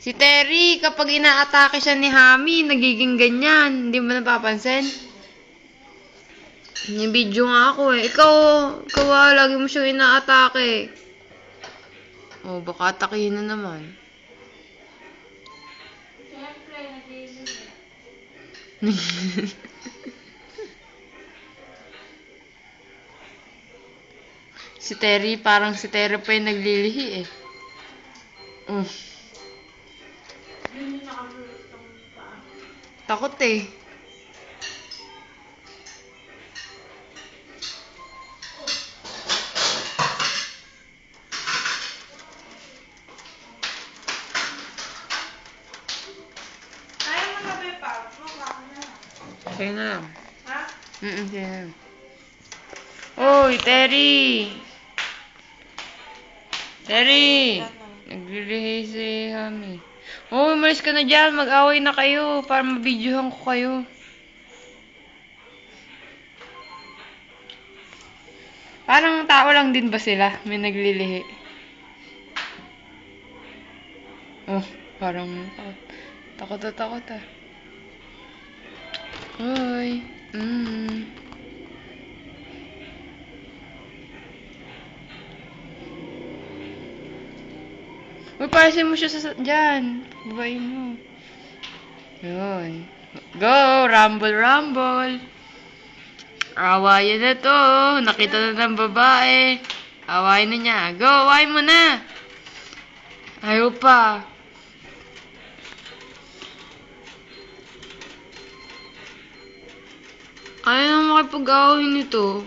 Si Terry, kapag inaatake siya ni Hami, nagiging ganyan. Hindi mo napapansin? Nibidyo nga ako eh. Ikaw lagi mo siyang inaatake. Oh, baka atakihin na naman. Siyempre, nag-iisip. Si Terry, parang si Terry pa yung naglilihi eh. Yun yung nakagulot ng paa. Takot eh. Kaya mo na ba yung paa? Mukha na. Sa'yo na lang. Ha? Sa'yo na lang. Oy, Terry! Terry! Naglilihi si Hami. Oh, umalis ka na dyan. Mag-away na kayo para mabidyohan ko kayo. Parang tao lang din ba sila? May naglilihi. Oh, parang takot na takot ah. Hoy. Uy, parasin mo siya dyan. Babayin mo. Yun. Go! Rumble, rumble! Awayan na to. Nakita na ng babae. Awayan na niya. Go! Awayan mo na! Ayaw pa. Ayaw na makipag-away nito.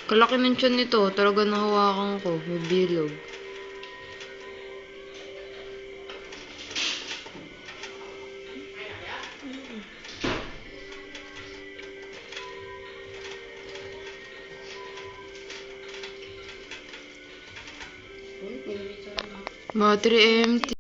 Kalaki ng tiyan nito. Talaga nahawakan ko. May bilog. Battery empty.